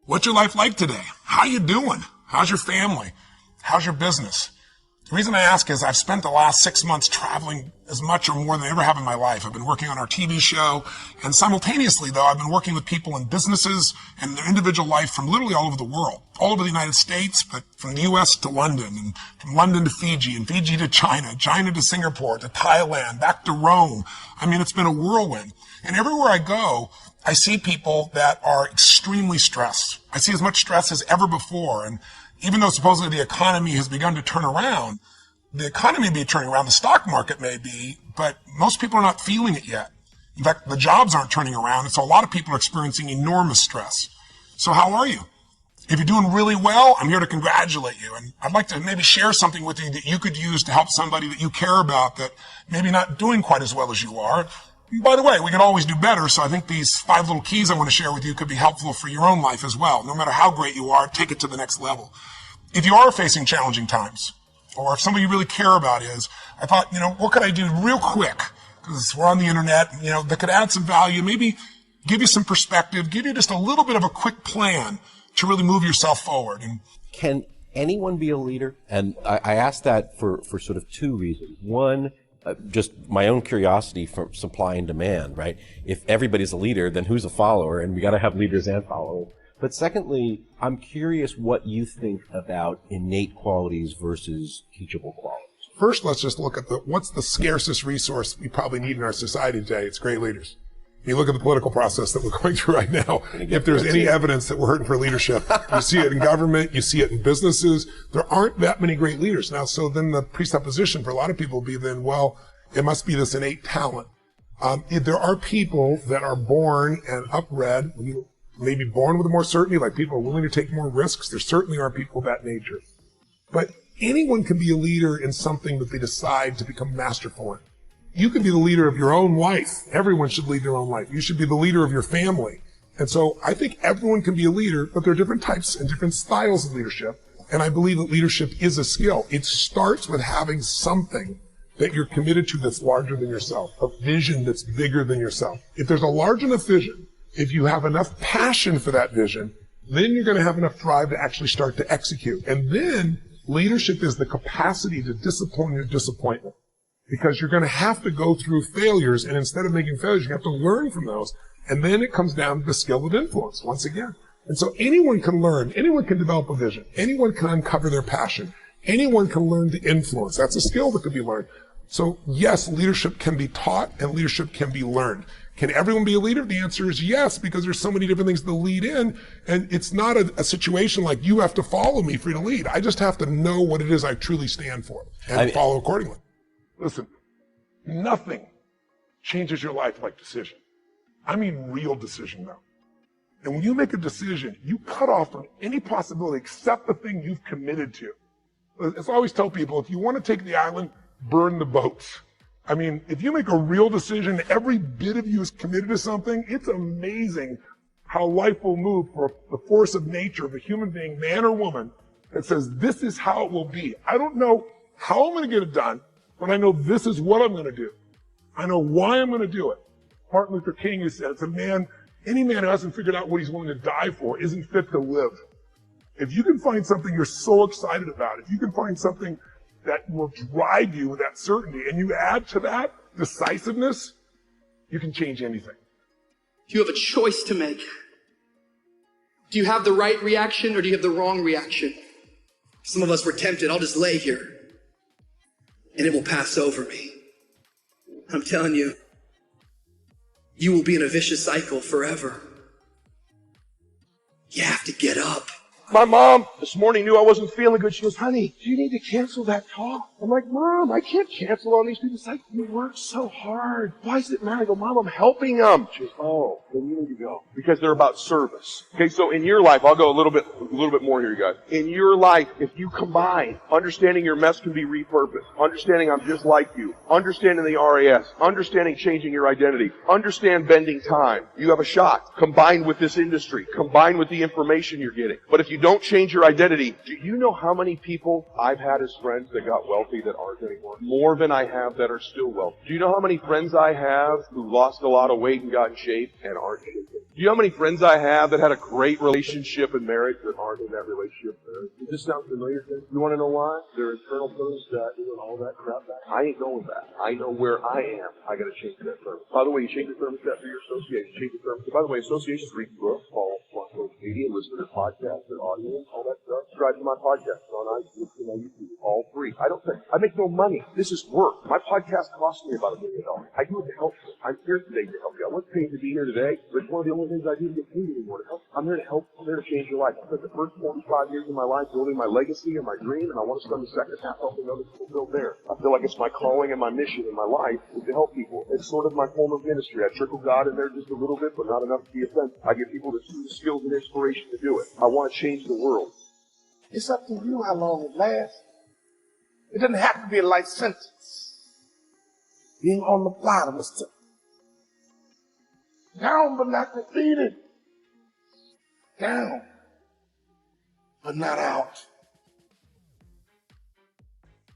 What's your life like today? How you doing? How's your family? How's your business? The reason I ask is I've spent the last 6 months traveling as much or more than I ever have in my life. I've been working on our TV show, and simultaneously, though, I've been working with people in businesses and their individual life from literally all over the world, all over the United States, but from the U.S. to London, and from London to Fiji, and Fiji to China, China to Singapore, to Thailand, back to Rome. I mean, it's been a whirlwind. And everywhere I go, I see people that are extremely stressed. I see as much stress as ever before, and even though supposedly the economy has begun to turn around, the economy may be turning around, the stock market may be, but most people are not feeling it yet. In fact, the jobs aren't turning around, and so a lot of people are experiencing enormous stress. So how are you? If you're doing really well, I'm here to congratulate you, and I'd like to maybe share something with you that you could use to help somebody that you care about that maybe not doing quite as well as you are. By the way, we can always do better, so I think these 5 little keys I want to share with you could be helpful for your own life as well. No matter how great you are, take it to the next level. If you are facing challenging times, or if somebody you really care about is, I thought, what could I do real quick? Because we're on the internet, that could add some value, maybe give you some perspective, give you just a little bit of a quick plan to really move yourself forward. And can anyone be a leader? And I ask that for sort of 2 reasons. One, just my own curiosity from supply and demand, right? If everybody's a leader, then who's a follower? And we got to have leaders and followers. But secondly, I'm curious what you think about innate qualities versus teachable qualities. First, let's just look at what's the scarcest resource we probably need in our society today. It's great leaders. You look at the political process that we're going through right now. If there's any evidence that we're hurting for leadership, you see it in government, you see it in businesses. There aren't that many great leaders now. So then the presupposition for a lot of people will be then, well, it must be this innate talent. There are people that are born and upbred, maybe born with more certainty, like people are willing to take more risks. There certainly are people of that nature. But anyone can be a leader in something that they decide to become masterful in. You can be the leader of your own life. Everyone should lead their own life. You should be the leader of your family. And so I think everyone can be a leader, but there are different types and different styles of leadership. And I believe that leadership is a skill. It starts with having something that you're committed to that's larger than yourself, a vision that's bigger than yourself. If there's a large enough vision, if you have enough passion for that vision, then you're going to have enough drive to actually start to execute. And then leadership is the capacity to discipline your disappointment. Because you're going to have to go through failures, and instead of making failures, you have to learn from those. And then it comes down to the skill of influence, once again. And so anyone can learn, anyone can develop a vision, anyone can uncover their passion, anyone can learn to influence. That's a skill that could be learned. So yes, leadership can be taught and leadership can be learned. Can everyone be a leader? The answer is yes, because there's so many different things to lead in, and it's not a situation like you have to follow me for you to lead. I just have to know what it is I truly stand for and follow accordingly. Listen, nothing changes your life like decision. I mean real decision, though. And when you make a decision, you cut off from any possibility except the thing you've committed to. As I always tell people, if you want to take the island, burn the boats. I mean, if you make a real decision, every bit of you is committed to something, it's amazing how life will move for the force of nature of a human being, man or woman, that says, this is how it will be. I don't know how I'm going to get it done, but I know this is what I'm going to do. I know why I'm going to do it. Martin Luther King has said, any man who hasn't figured out what he's willing to die for isn't fit to live. If you can find something you're so excited about, if you can find something that will drive you with that certainty, and you add to that decisiveness, you can change anything. You have a choice to make. Do you have the right reaction or do you have the wrong reaction? Some of us were tempted, I'll just lay here and it will pass over me. I'm telling you, you will be in a vicious cycle forever. You have to get up. My mom this morning knew I wasn't feeling good. She goes, honey, do you need to cancel that talk? I'm like, Mom, I can't cancel on these people. It's like, you work so hard. Why does it matter? I go, Mom, I'm helping them. She goes, oh, then you need to go. Because they're about service. Okay, so in your life, I'll go a little bit more here, you guys. In your life, if you combine understanding your mess can be repurposed, understanding I'm just like you, understanding the RAS, understanding changing your identity, understand bending time, you have a shot. Combined with this industry, combined with the information you're getting. But if you don't change your identity, do you know how many people I've had as friends that got wealthy that aren't anymore? More than I have that are still wealthy. Do you know how many friends I have who lost a lot of weight and got in shape and aren't shape? Do you know how many friends I have that had a great relationship in marriage that aren't in that relationship? Does this sound familiar to you? You want to know why? Their internal thermostat doing all that crap back. I ain't going back. I know where I am. I got to change that thermostat. By the way, you change the thermostat for your association. Change the thermostat. By the way, associations read books, follow social media, listen to their podcasts, their audio, all that stuff. Subscribe to my podcast on iTunes and on YouTube. All free. I make no money. This is work. My podcast costs me about $1 million. I do it to help you. I'm here today to help you. I wasn't paid to be here today, but it's one of the only things I do to get paid anymore. To help. I'm here to help. I'm here to change your life. I spent the first 45 years of my life building my legacy and my dream, and I want to spend the second half helping other people build theirs. I feel like it's my calling and my mission in my life is to help people. It's sort of my form of ministry. I trickle God in there just a little bit, but not enough to be offensive. I give people the skills and inspiration to do it. I want to change the world. It's up to you how long it lasts. It doesn't have to be a life sentence. Being on the bottom is tough. Down but not defeated. Down but not out.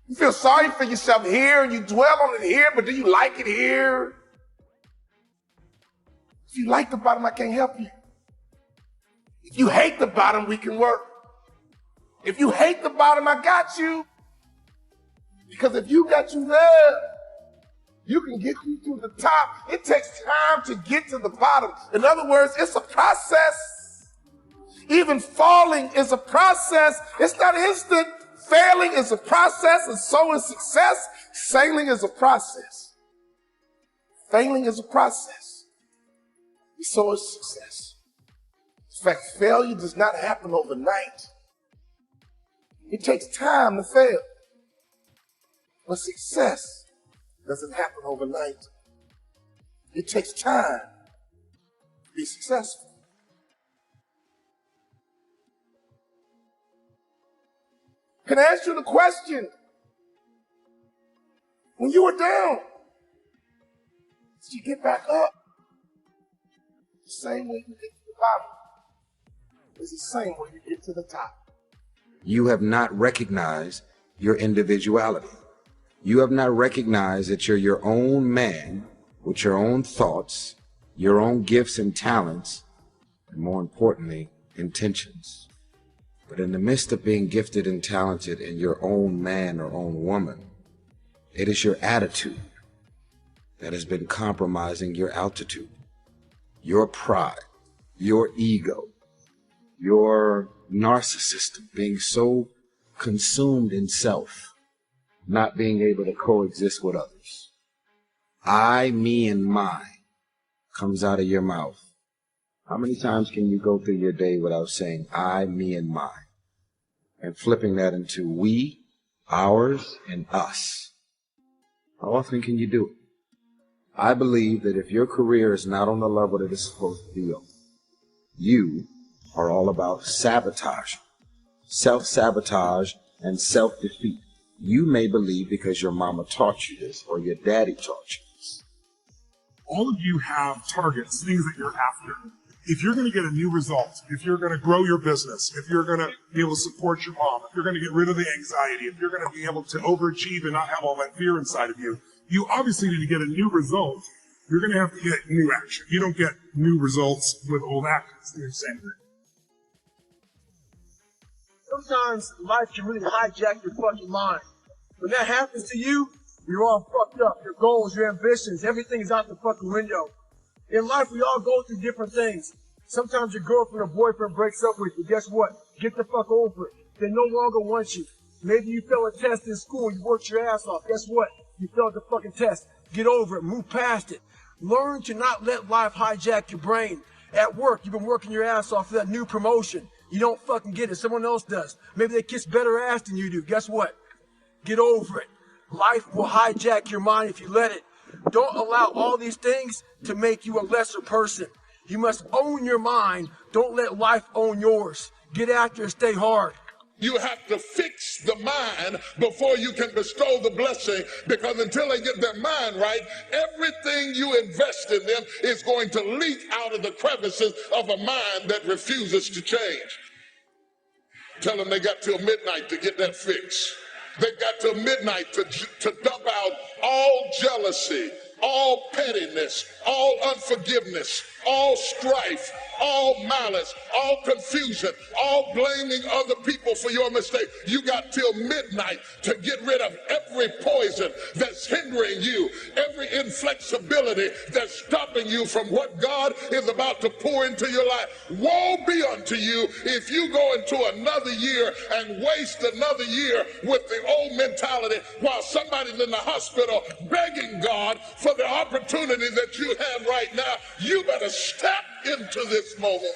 You feel sorry for yourself here and you dwell on it here, but do you like it here? If you like the bottom, I can't help you. If you hate the bottom, we can work. If you hate the bottom, I got you. Because if you got you there, you can get you to the top. It takes time to get to the bottom. In other words, it's a process. Even falling is a process. It's not instant. Failing is a process, and so is success. Sailing is a process. Failing is a process. And so is success. In fact, failure does not happen overnight. It takes time to fail. But success doesn't happen overnight. It takes time to be successful. Can I ask you the question? When you were down, did you get back up? The same way you get to the bottom. It's the same way you get to the top. You have not recognized your individuality. You have not recognized that you're your own man with your own thoughts, your own gifts and talents, and more importantly, intentions. But in the midst of being gifted and talented in your own man or own woman, it is your attitude that has been compromising your altitude, your pride, your ego, your narcissism being so consumed in self, not being able to coexist with others. I, me, and mine comes out of your mouth. How many times can you go through your day without saying I, me, and mine? And flipping that into we, ours, and us. How often can you do it? I believe that if your career is not on the level that it's supposed to be on, you are all about sabotage, self-sabotage, and self-defeat. You may believe because your mama taught you this or your daddy taught you this. All of you have targets, things that you're after. If you're going to get a new result, if you're going to grow your business, if you're going to be able to support your mom, if you're going to get rid of the anxiety, if you're going to be able to overachieve and not have all that fear inside of you, you obviously need to get a new result. You're going to have to get new action. You don't get new results with old actions. They're the same thing. Sometimes life can really hijack your fucking mind. When that happens to you, you're all fucked up. Your goals, your ambitions, everything is out the fucking window. In life, we all go through different things. Sometimes your girlfriend or boyfriend breaks up with you. Guess what? Get the fuck over it. They no longer want you. Maybe you failed a test in school. You worked your ass off. Guess what? You failed the fucking test. Get over it. Move past it. Learn to not let life hijack your brain. At work, you've been working your ass off for that new promotion. You don't fucking get it. Someone else does. Maybe they kiss better ass than you do. Guess what? Get over it. Life will hijack your mind if you let it. Don't allow all these things to make you a lesser person. You must own your mind. Don't let life own yours. Get after it. Stay hard. You have to fix the mind before you can bestow the blessing, because until they get their mind right, everything you invest in them is going to leak out of the crevices of a mind that refuses to change. Tell them they got till midnight to get that fix. They got till midnight to dump out all jealousy, all pettiness, all unforgiveness, all strife, all malice, all confusion, all blaming other people for your mistake. You got till midnight to get rid of every poison that's hindering you, every inflexibility that's stopping you from what God is about to pour into your life. Woe be unto you if you go into another year and waste another year with the old mentality while somebody's in the hospital begging God for the opportunity that you have right now. You better step into this moment.